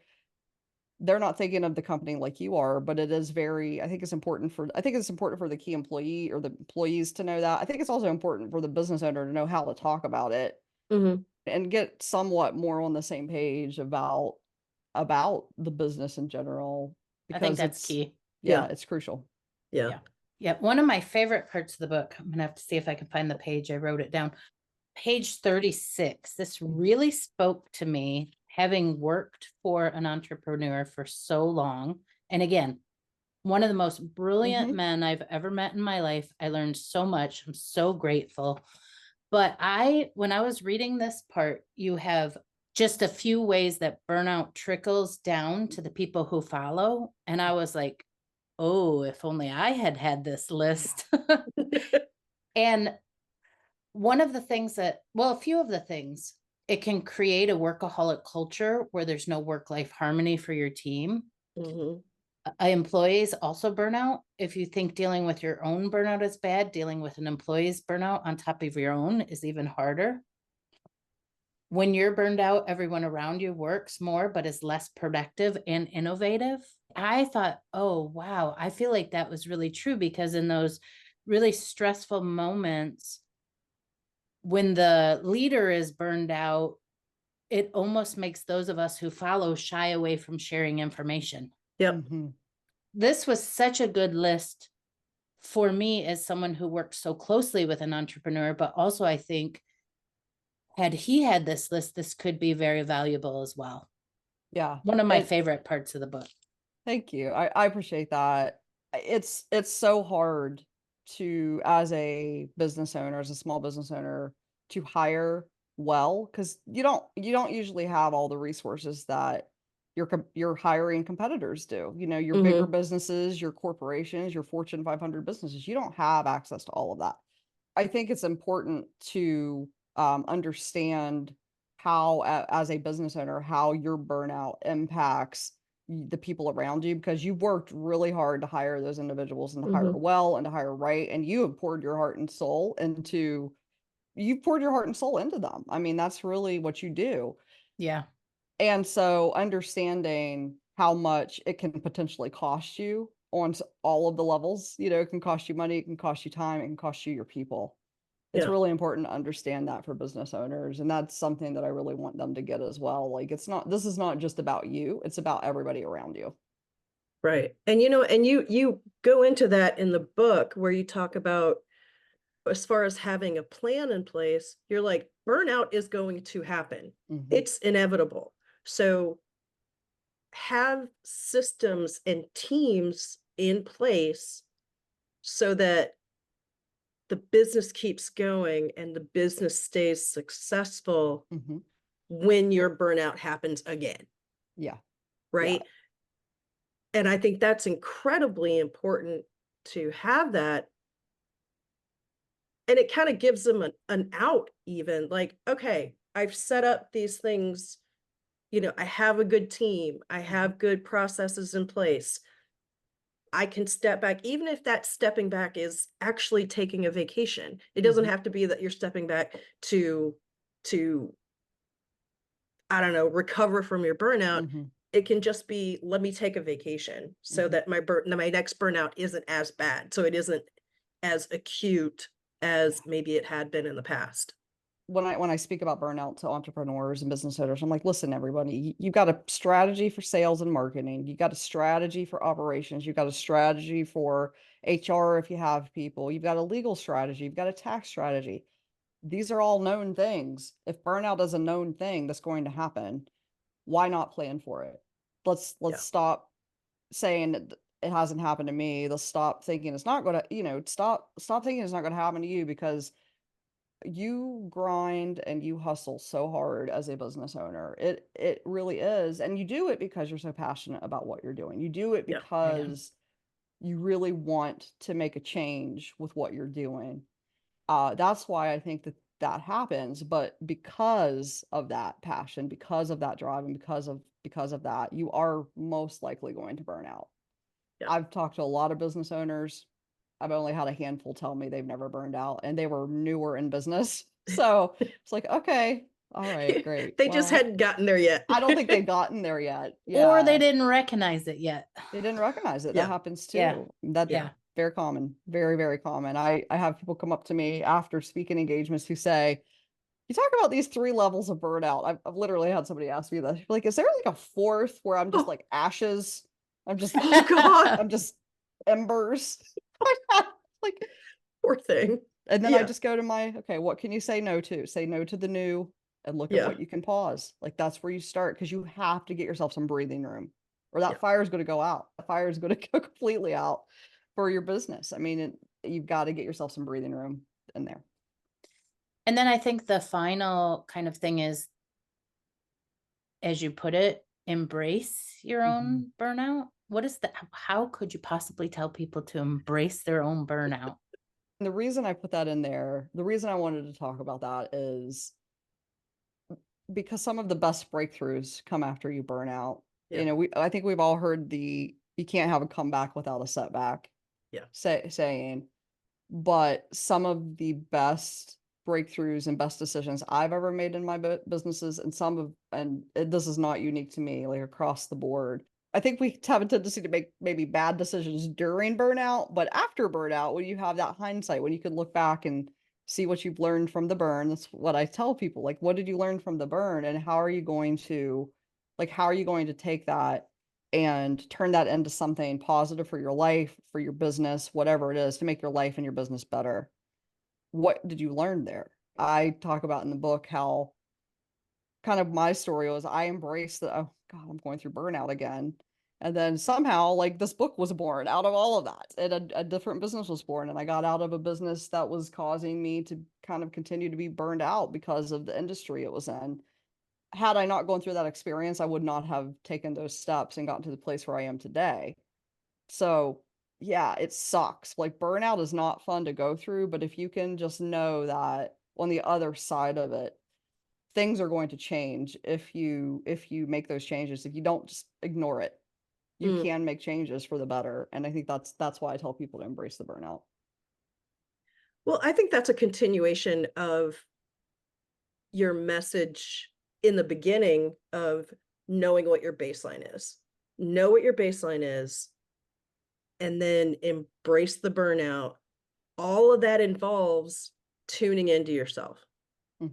they're not thinking of the company like you are, but it is very, I think it's important for the key employee or the employees to know that. I think it's also important for the business owner to know how to talk about it Mhm. and get somewhat more on the same page about the business in general, I think because that's key. yeah, Yeah. it's crucial. Yeah. Yeah. Yeah. One of my favorite parts of the book, I'm gonna have to see if I can find the page. I wrote it down. Page 36. This really spoke to me, having worked for an entrepreneur for so long. And again, one of the most brilliant Mhm. men I've ever met in my life. I learned so much. I'm so grateful. But when I was reading this part, you have just a few ways that burnout trickles down to the people who follow. And I was like, oh, if only I had had this list. And one of the things a few of the things, it can create a workaholic culture where there's no work-life harmony for your team. Mhm. Employees also burn out. If you think dealing with your own burnout is bad, dealing with an employee's burnout on top of your own is even harder. When you're burned out, everyone around you works more, but is less productive and innovative. I thought, oh, wow, I feel like that was really true, because in those really stressful moments, when the leader is burned out, it almost makes those of us who follow shy away from sharing information. Yep. Mhm. This was such a good list for me as someone who works so closely with an entrepreneur, but also I think had he had this list, this could be very valuable as well. Yeah. One of my It favorite parts of the book. Thank you. I appreciate that. It's so hard to, as a business owner, as a small business owner, to hire well, because you don't usually have all the resources that your hiring competitors do. You know, your bigger Mhm. businesses, your corporations, your Fortune 500 businesses, you don't have access to all of that. I think it's important to understand how, as a business owner, how your burnout impacts the people around you, because you've worked really hard to hire those individuals and to hire Mhm. well and to hire right, and you've poured your heart and soul into them. I mean, that's really what you do. Yeah. And so understanding how much it can potentially cost you on all of the levels, it can cost you money, it can cost you time, it can cost you your people. It's Yeah. really important to understand that for business owners. And that's something that I really want them to get as well. Like, this is not just about you, it's about everybody around you. Right. And you go into that in the book where you talk about, as far as having a plan in place, you're like, burnout is going to happen. Hmm. It's inevitable. So have systems and teams in place so that the business keeps going and the business stays successful Hmm. when your burnout happens again, Yeah. Yeah. right? And I think that's incredibly important to have that. And it kind of gives them an out, even like, okay, I've set up these things, I have a good team, I Hmm. have good processes in place. I can step back, even if that stepping back is actually taking a vacation. It doesn't Hmm. have to be that you're stepping back to I don't know, recover from your burnout. Hmm. It can just be, let me take a vacation so Hmm. that my next burnout isn't as bad. So it isn't as acute as maybe it had been in the past. When I speak about burnout to entrepreneurs and business owners, I'm like, listen, everybody, you've got a strategy for sales and marketing, you got a strategy for operations, you've got a strategy for HR if you have people, you've got a legal strategy, you've got a tax strategy. These are all known things. If burnout is a known thing that's going to happen, why not plan for it? Let's Yeah. stop saying that it hasn't happened to me. Let's stop thinking it's not going to, stop thinking it's not going to happen to you, because you grind and you hustle so hard as a business owner. It really is. And you do it because you're so passionate about what you're doing. You do it Yeah. I am. because you really want to make a change with what you're doing. That's why I think that happens. But because of that passion, because of that drive, and because of that, you are most likely going to burn out. Yeah. I've talked to a lot of business owners. I've only had a handful tell me they've never burned out, and they were newer in business. So it's like, okay, All right, great. They just Well, hadn't gotten there yet. I don't think they've gotten there yet. Or they Yeah. didn't recognize it yet. They didn't recognize it. That Yeah. happens Yeah. too. That's Yeah. very common. Very, very common. I have people come up to me after speaking engagements who say, you talk about these 3 levels of burnout. I've literally had somebody ask me that. Like, is there like a fourth where I'm just Oh, like ashes? I'm just oh God, I'm just embers. Like, poor thing. and then I Yeah. just go to my, okay, what can you say no to? Say no to the new and look at Yeah. what you can pause. Like that's where you start because you have to get yourself some breathing room or that Yeah. fire is going to go out. The fire is going to go completely out for your business. I mean, you've got to get yourself some breathing room in there. And then I think the final kind of thing is, as you put it, embrace your own burnout. What is that? How could you possibly tell people to embrace their own burnout? And the reason I put that in there, the reason I wanted to talk about that is because some of the best breakthroughs come after you burn out. Yeah. I think we've all heard the you can't have a comeback without a setback Yeah. saying, but some of the best breakthroughs and best decisions I've ever made in my businesses, this is not unique to me, like across the board. I think we have a tendency to make maybe bad decisions during burnout, but after burnout, when you have that hindsight, when you can look back and see what you've learned from the burn, that's what I tell people. Like, what did you learn from the burn, and how are you going to, take that and turn that into something positive for your life, for your business, whatever it is, to make your life and your business better? What did you learn there? I talk about in the book how kind of my story was I embraced that, oh God, I'm going through burnout again. And then somehow, like, this book was born out of all of that, and a different business was born. And I got out of a business that was causing me to kind of continue to be burned out because of the industry it was in. Had I not gone through that experience, I would not have taken those steps and gotten to the place where I am today. So, yeah, it sucks. Like, burnout is not fun to go through, but if you can just know that on the other side of it, things are going to change if you make those changes. If you don't just ignore it, you Mm. can make changes for the better. And I think that's why I tell people to embrace the burnout. Well, I think that's a continuation of your message in the beginning of knowing what your baseline is. Know what your baseline is, and then embrace the burnout. All of that involves tuning into yourself,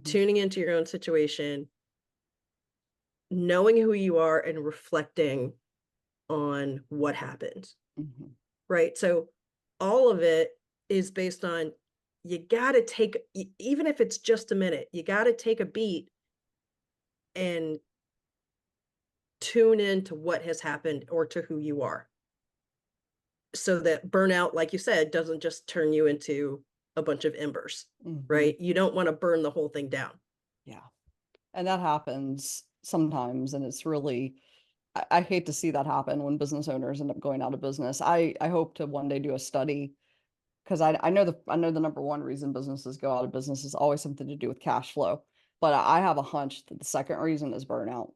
tuning into your own situation, knowing who you are, and reflecting on what happened. Right? So all of it is based on, you got to take, even if it's just a minute, you got to take a beat and tune into what has happened or to who you are, so that burnout, like you said, doesn't just turn you into a bunch of embers. Right? You don't want to burn the whole thing down. Yeah. And that happens sometimes. And it's really, I hate to see that happen when business owners end up going out of business. I hope to one day do a study, because I know the number one reason businesses go out of business is always something to do with cash flow. But I have a hunch that the second reason is burnout.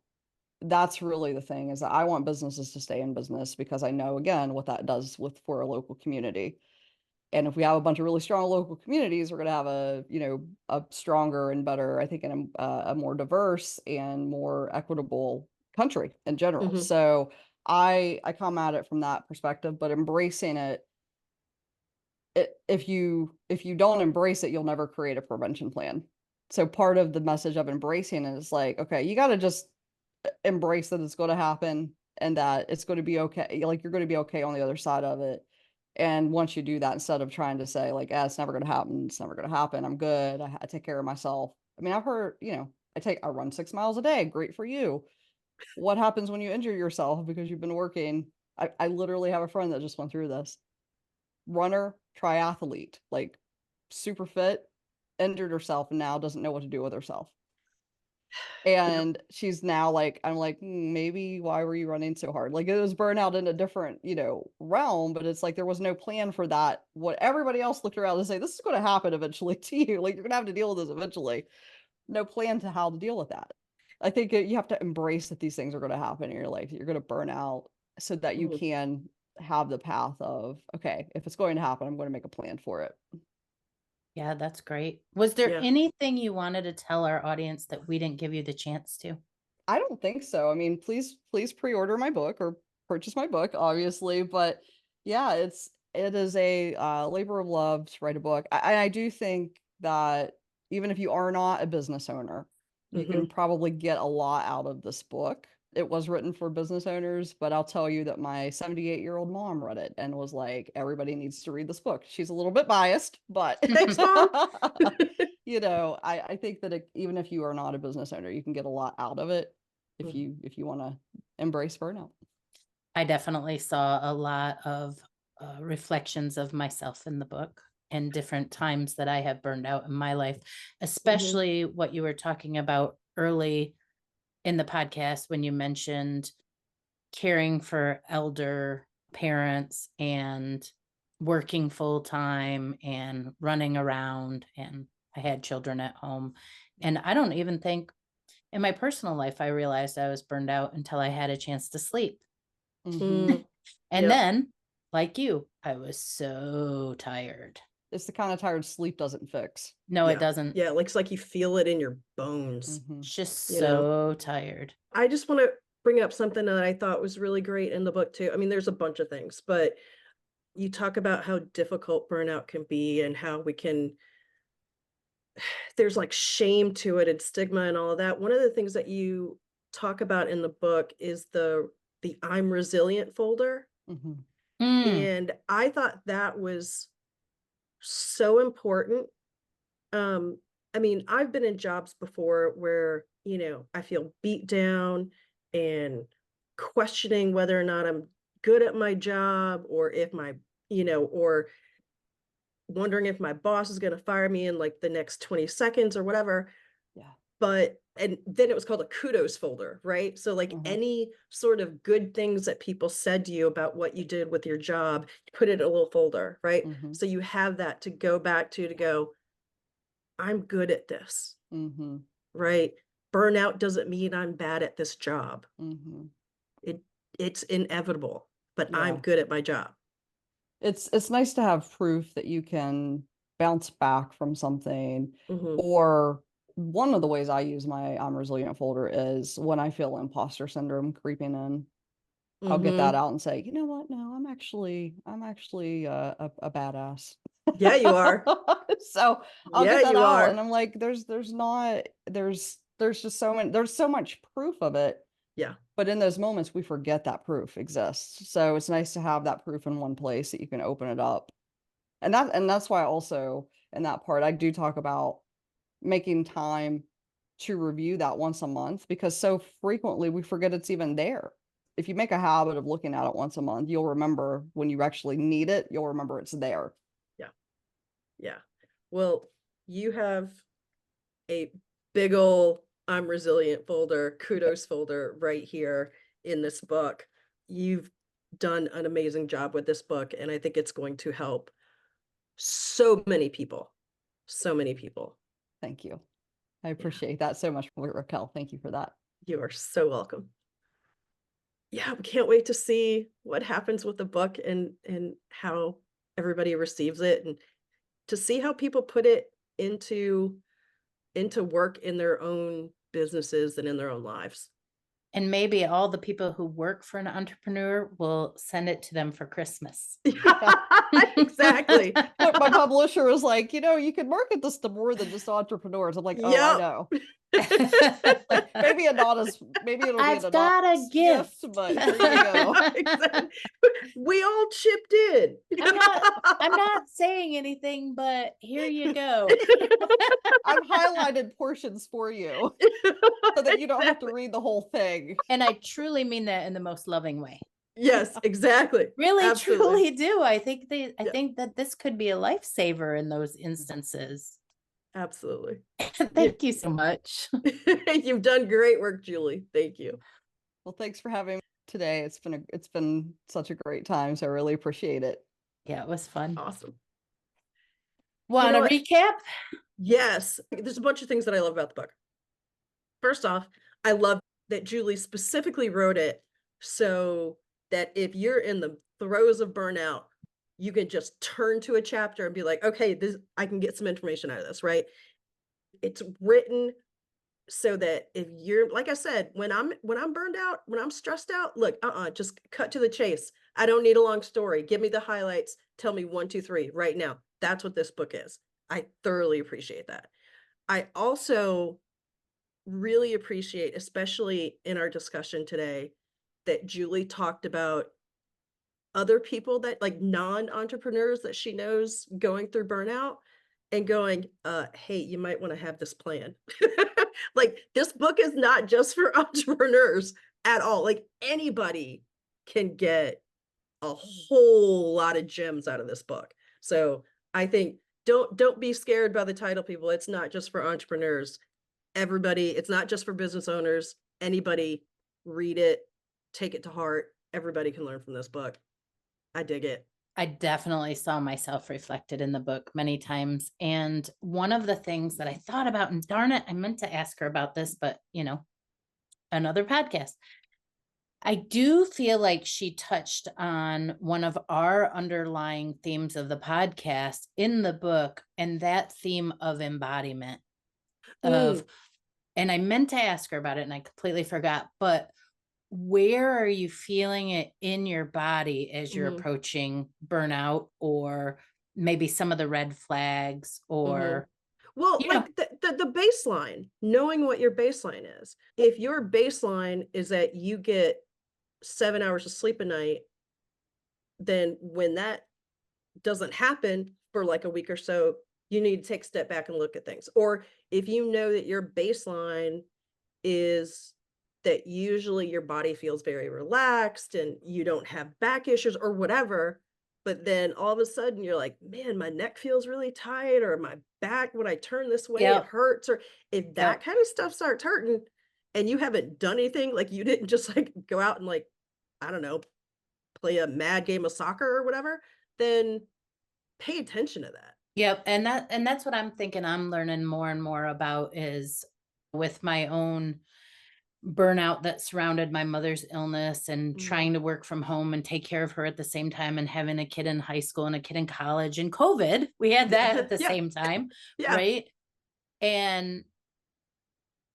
That's really the thing, is that I want businesses to stay in business because I know, again, what that does for a local community. And if we have a bunch of really strong local communities, we're going to have a stronger and better, I think, and a more diverse and more equitable country in general. So I come at it from that perspective, but embracing it, if you don't embrace it, you'll never create a prevention plan. So part of the message of embracing it is like, okay, you got to just embrace that it's going to happen and that it's going to be okay. Like, you're going to be okay on the other side of it. And once you do that, instead of trying to say like, it's never going to happen, it's never going to happen, I'm good, I take care of myself. I mean, I've heard, I run 6 miles a day. Great for you. What happens when you injure yourself because you've been working? I literally have a friend that just went through this. Runner, triathlete, like super fit, injured herself, and now doesn't know what to do with herself. And she's now like, I'm like, maybe why were you running so hard? Like, it was burnout in a different, realm, but it's like there was no plan for that. What everybody else looked around and say, this is going to happen eventually to you. Like, you're going to have to deal with this eventually. No plan to how to deal with that. I think you have to embrace that these things are going to happen in your life. You're going to burn out, so that you can have the path of, okay, if it's going to happen, I'm going to make a plan for it. Yeah, that's great. Was there Yeah. anything you wanted to tell our audience that we didn't give you the chance to? I don't think so. I mean, please pre-order my book or purchase my book, obviously. But yeah, it is a labor of love to write a book. I do think that even if you are not a business owner, you Hmm. can probably get a lot out of this book. It was written for business owners, but I'll tell you that my 78-year-old mom read it and was like, everybody needs to read this book. She's a little bit biased, but Thanks, Mom. I think that even if you are not a business owner, you can get a lot out of it if you want to embrace burnout. I definitely saw a lot of reflections of myself in the book and different times that I have burned out in my life, especially what you were talking about early in the podcast when you mentioned caring for elder parents and working full time and running around. And I had children at home. And I don't even think in my personal life, I realized I was burned out until I had a chance to sleep. Mm, And yep. then, like you, I was so tired. It's the kind of tired sleep doesn't fix. No, it Yeah. doesn't. Yeah. It looks like you feel it in your bones, It's just you know? so tired. I just want to bring up something that I thought was really great in the book too. I mean, there's a bunch of things, but you talk about how difficult burnout can be and how we can, there's like shame to it and stigma and all of that. One of the things that you talk about in the book is the I'm resilient folder. Mhm. Mm, And I thought that was so important. Um, I mean, I've been in jobs before where, I feel beat down and questioning whether or not I'm good at my job or if or wondering if my boss is going to fire me in like the next 20 seconds or whatever. Yeah. And then it was called a kudos folder, right? So like Mhm. any sort of good things that people said to you about what you did with your job, put it in a little folder, right? Mhm. So you have that to go back to go, I'm good at this, Mhm. right? Burnout doesn't mean I'm bad at this job. Mhm. It it's inevitable, but I'm Yeah. good at my job. It's nice to have proof that you can bounce back from something. Hmm. Or one of the ways I use my I'm resilient folder is when I feel imposter syndrome creeping in. I'll get that Hmm. out and say, you know what? No, I'm actually a badass. Yeah, you are. So I'll Yeah, get that you out, and are. I'm like, there's just there's so much proof of it. Yeah. But in those moments, we forget that proof exists. So it's nice to have that proof in one place that you can open it up. And that's why also in that part, I do talk about making time to review that once a month, because so frequently we forget it's even there. If you make a habit of looking at it once a month, you'll remember when you actually need it, you'll remember it's there. Yeah. Yeah. Well, you have a big ol' I'm resilient folder, kudos folder right here in this book. You've done an amazing job with this book, and I think it's going to help so many people. So many people. Thank you. I Yeah. appreciate that so much, Raquel. Thank you for that. You are so welcome. Yeah, we can't wait to see what happens with the book and how everybody receives it and to see how people put it into work in their own businesses and in their own lives. and maybe all the people who work for an entrepreneur will send it to them for Christmas. Exactly. My publisher was like, you could market this to more than just entrepreneurs. I'm like, oh, I Yep. know. Maybe it'll be an I've got a anonymous gift. gift, but here you go. Exactly. We all chipped in. I'm not saying anything, but here you go. I've highlighted portions for you so that you don't have to Exactly. read the whole thing. And I truly mean that in the most loving way. Yes, exactly. Really, Absolutely. truly do. I think Yeah, think that this could be a lifesaver in those instances. absolutely. You, Thank you so much. you've done great work, Julie. Thank you. Well, thanks for having me today. It's been such a great time, so I really appreciate it. Yeah, it was fun. Awesome. You Want know to what? recap? Yes, there's a bunch of things that I love about the book. First off, I love that Julie specifically wrote it so that if you're in the throes of burnout, you can just turn to a chapter and be like, okay, this, I can get some information out of this, right? It's written so that if you're, like I said, when I'm burned out, when I'm stressed out, look, just cut to the chase. I don't need a long story. Give me the highlights. Tell me 1, 2, 3 right now. That's what this book is. I thoroughly appreciate that. I also really appreciate, especially in our discussion today, that Julie talked about other people that, like, non-entrepreneurs that she knows going through burnout and going, hey, you might want to have this plan. Like, this book is not just for entrepreneurs at all. Like, anybody can get a whole lot of gems out of this book. So I think don't be scared by the title, people. It's not just for entrepreneurs. Everybody, it's not just for business owners. Anybody, read it, take it to heart. Everybody can learn from this book. I dig it. I definitely saw myself reflected in the book many times. And one of the things that I thought about, and darn it, I meant to ask her about this, but another podcast. I do feel like she touched on one of our underlying themes of the podcast in the book, and that theme of embodiment of, and I meant to ask her about it and I completely forgot, but where are you feeling it in your body as you're approaching burnout, or maybe some of the red flags, or well, like the baseline, knowing what your baseline is. If your baseline is that you get 7 hours of sleep a night, then when that doesn't happen for like a week or so, you need to take a step back and look at things. Or if you know that your baseline is that usually your body feels very relaxed and you don't have back issues or whatever, but then all of a sudden you're like, man, my neck feels really tight, or my back, when I turn this way, it hurts. Or if that kind of stuff starts hurting and you haven't done anything, like you didn't just like go out and, like, I don't know, play a mad game of soccer or whatever, then pay attention to that. Yep. And that's what I'm thinking I'm learning more and more about, is with my own burnout that surrounded my mother's illness, and trying to work from home and take care of her at the same time, and having a kid in high school and a kid in college and COVID. We had that at the same time. Right. And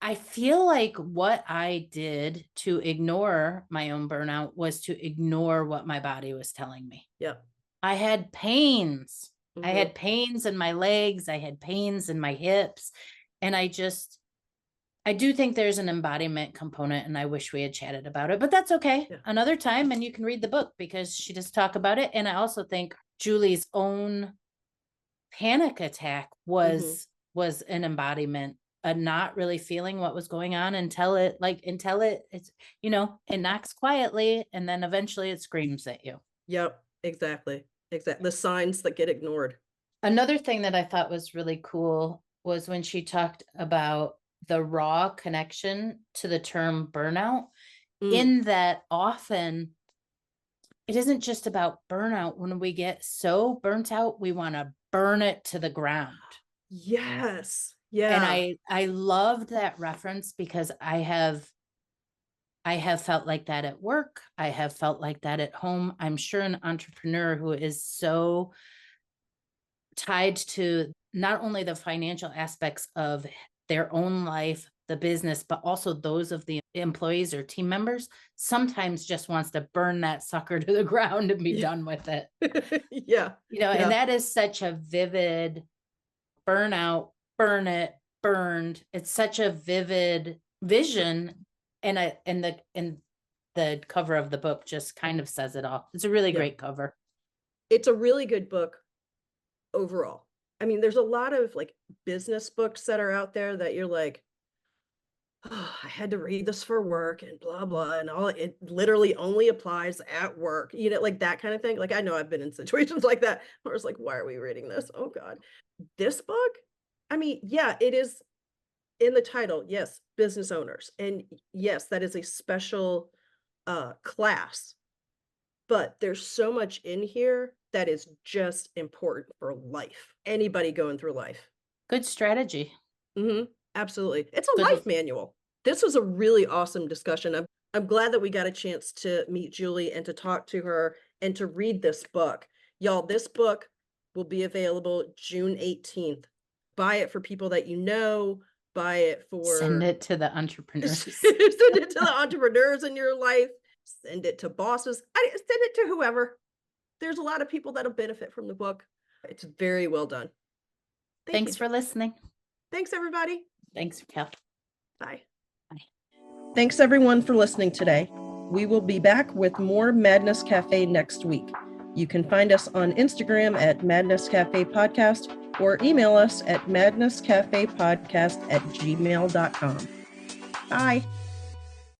I feel like what I did to ignore my own burnout was to ignore what my body was telling me. I had pains. I had pains in my legs. I had pains in my hips. And I do think there's an embodiment component, and I wish we had chatted about it, but that's okay. Another time, and you can read the book because she does talk about it. And I also think Julie's own panic attack was an embodiment, not really feeling what was going on until it knocks quietly, and then eventually it screams at you. Yep, exactly. The signs that get ignored. Another thing that I thought was really cool was when she talked about the raw connection to the term burnout, in that often it isn't just about burnout. When we get so burnt out, we want to burn it to the ground. Yes. Yeah. And I loved that reference, because I have felt like that at work. I have felt like that at home. I'm sure an entrepreneur who is so tied to not only the financial aspects of their own life, the business, but also those of the employees or team members, sometimes just wants to burn that sucker to the ground and be done with it. And that is such a vivid burnout, burn it, burned. It's such a vivid vision. And the cover of the book just kind of says it all. It's a really great cover. It's a really good book overall. I mean, there's a lot of like business books that are out there that you're like, oh, I had to read this for work and blah, blah, and all. It literally only applies at work, like that kind of thing. Like, I know I've been in situations like that where it's like, why are we reading this? Oh God. This book, I mean, yeah, it is in the title. Yes, business owners. And yes, that is a special class, but there's so much in here that is just important for life. Anybody going through life. Good strategy. Absolutely. It's a life manual. This was a really awesome discussion. I'm glad that we got a chance to meet Julie and to talk to her and to read this book. Y'all, this book will be available June 18th. Buy it for people that you know, buy it for Send it to the entrepreneurs. send it to the entrepreneurs in your life, send it to bosses, send it to whoever. There's a lot of people that'll benefit from the book. It's very well done. Thanks for listening. Thanks, everybody. Thanks, Raquel. Bye. Bye. Thanks, everyone, for listening today. We will be back with more Madness Cafe next week. You can find us on Instagram at Madness Cafe Podcast or email us at madnesscafepodcast@gmail.com. Bye.